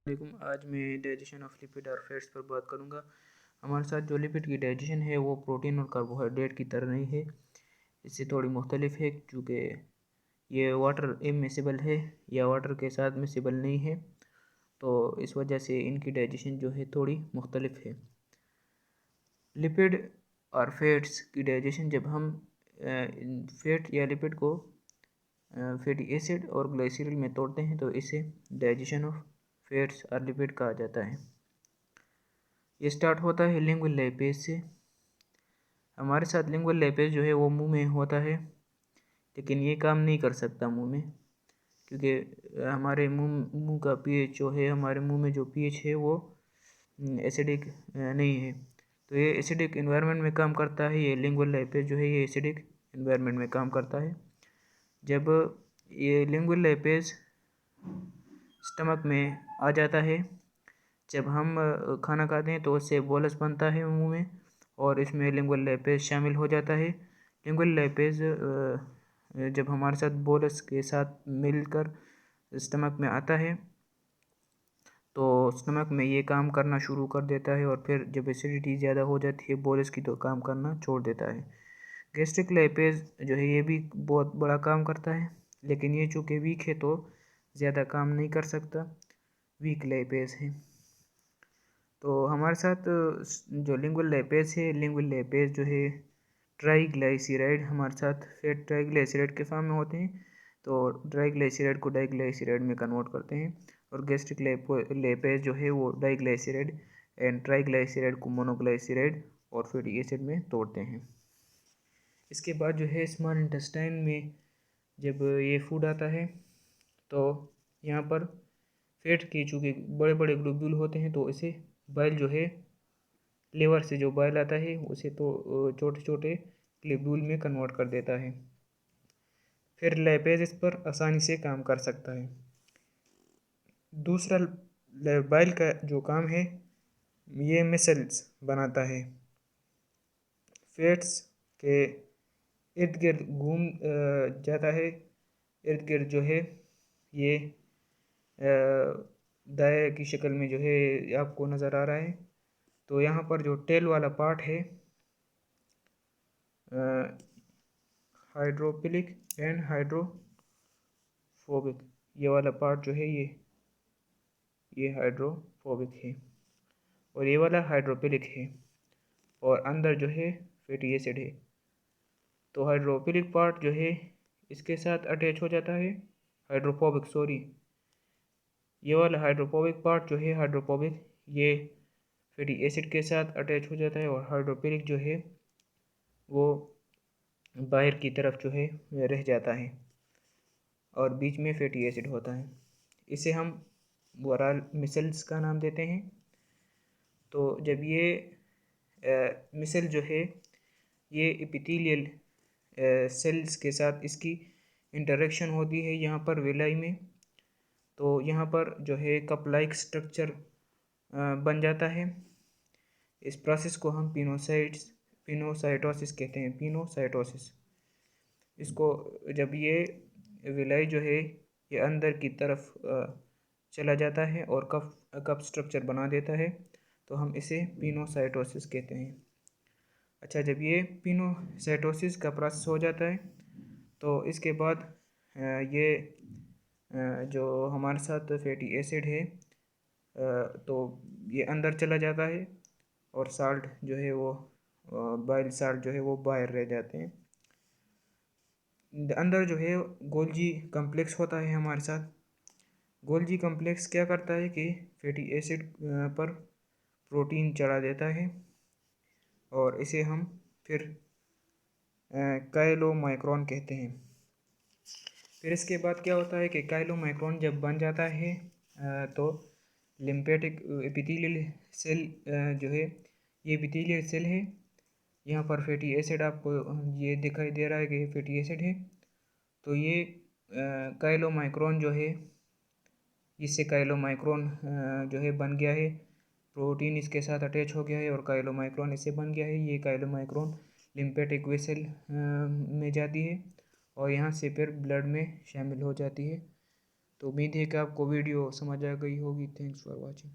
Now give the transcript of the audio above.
वालेकुम। आज मैं डाइजेशन ऑफ लिपिड और फैट्स पर बात करूंगा। हमारे साथ जो लिपिड की डाइजेशन है वो प्रोटीन और कार्बोहाइड्रेट की तरह नहीं है, इससे थोड़ी मुख्तलिफ है क्योंकि ये वाटर इमिसिबल है या वाटर के साथ मिसिबल नहीं है, तो इस वजह से इनकी डाइजेशन जो है थोड़ी मुख्तलिफ है। लिपिड और फैट्स की डाइजेशन जब हम फैट या लिपिड को फैटी एसिड और ग्लाइसरॉल में तोड़ते हैं तो इसे डाइजेशन ऑफ फैट्स और लिपिड कहा जाता है। ये स्टार्ट होता है लिंगुअल लैपेज से। हमारे साथ लिंगुअल लैपेज जो है वो मुंह में होता है, लेकिन ये काम नहीं कर सकता मुंह में, क्योंकि हमारे मुंह का पीएच जो है, हमारे मुंह में जो पीएच है वो एसिडिक नहीं है, तो ये एसिडिक इन्वायरमेंट में काम करता है। ये लिंगुअल लैपेज जो है ये एसिडिक इन्वायरमेंट में काम करता है। जब ये लिंगुअल लैपेज स्टमक में आ जाता है, जब हम खाना खाते हैं तो उससे बोलस बनता है मुंह में और इसमें लिंगुअल लैपेज शामिल हो जाता है। लिंगुअल लैपेज जब हमारे साथ बोलस के साथ मिलकर स्टमक में आता है तो स्टमक में ये काम करना शुरू कर देता है, और फिर जब एसिडिटी ज़्यादा हो जाती है बोलस की तो काम करना छोड़ देता है। गैस्ट्रिक लैपेज जो है ये भी बहुत बड़ा काम करता है, लेकिन ये चूँकि वीक है तो ज़्यादा काम नहीं कर सकता, वीक लैपेज है। तो हमारे साथ जो लिंगुअल लैपेज है, लिंगुअल लैपेज जो है ट्राइग्लाइसराइड हमारे साथ फैट ट्राइग्लाइसराइड के फॉर्म में होते हैं, तो ट्राइग्लाइसराइड को डाइग्लाइसराइड में कन्वर्ट करते हैं, और गैस्ट्रिक लैपेज जो है वो डाइग्लाइसराइड एंड ट्राइग्लाइसराइड को मोनोग्लाइसराइड और फैटी एसिड में तोड़ते हैं। इसके बाद जो है स्मॉल इंटेस्टाइन में जब ये फूड आता है तो यहाँ पर फैट के चूँकि बड़े बड़े ग्लोब्यूल होते हैं तो इसे बाइल जो है लीवर से जो बाइल आता है उसे तो छोटे छोटे ग्लोब्यूल में कन्वर्ट कर देता है। फिर लैपेज इस पर आसानी से काम कर सकता है। दूसरा बाइल का जो काम है ये मिसल्स बनाता है, फैट्स के इर्द गिर्द घूम जाता है। इर्द गिर्द जो है ये दाए की शक्ल में जो है आपको नज़र आ रहा है। तो यहाँ पर जो टेल वाला पार्ट है हाइड्रोफिलिक एंड हाइड्रोफोबिक, ये वाला पार्ट जो है ये हाइड्रोफोबिक है और ये वाला हाइड्रोफिलिक है, और अंदर जो है फैटी एसिड है। तो हाइड्रोफिलिक पार्ट जो है इसके साथ अटैच हो जाता है, हाइड्रोफोबिक सॉरी, ये वाला हाइड्रोफोबिक पार्ट जो है हाइड्रोफोबिक ये फैटी एसिड के साथ अटैच हो जाता है, और हाइड्रोफिलिक जो है वो बाहर की तरफ जो है रह जाता है और बीच में फैटी एसिड होता है। इसे हम वराल मिसल्स का नाम देते हैं। तो जब ये मिसल जो है ये एपिथेलियल सेल्स के साथ इसकी इंटरेक्शन होती है यहाँ पर विलाई में, तो यहाँ पर जो है कप लाइक स्ट्रक्चर बन जाता है। इस प्रोसेस को हम पिनोसाइटोसिस कहते हैं, पिनोसाइटोसिस। इसको जब ये विलाई जो है ये अंदर की तरफ चला जाता है और कप स्ट्रक्चर बना देता है, तो हम इसे पिनोसाइटोसिस कहते हैं। अच्छा, जब ये पिनोसाइटोसिस का प्रोसेस हो जाता है तो इसके बाद ये जो हमारे साथ फैटी एसिड है तो ये अंदर चला जाता है, और साल्ट जो है वो बाइल साल्ट जो है वो बाहर रह जाते हैं। अंदर जो है गोल्जी कम्प्लेक्स होता है हमारे साथ। गोल्जी कम्प्लेक्स क्या करता है कि फैटी एसिड पर प्रोटीन चढ़ा देता है, और इसे हम फिर काइलोमाइक्रोन कहते हैं। फिर इसके बाद क्या होता है कि काइलोमाइक्रोन जब बन जाता है तो लिम्फेटिक एपिथेलियल सेल जो है ये एपिथेलियल सेल है। यहाँ पर फैटी एसिड आपको ये दिखाई दे रहा है कि फैटी एसिड है, तो ये काइलोमाइक्रोन जो है इससे काइलोमाइक्रोन जो है बन गया है, प्रोटीन इसके साथ अटैच हो गया है और काइलोमाइक्रोन इससे बन गया है। ये काइलोमाइक्रोन लिम्फेटिक वेसल में जाती है और यहाँ से फिर ब्लड में शामिल हो जाती है। तो उम्मीद है कि आपको वीडियो समझ आ गई होगी। Thanks for watching.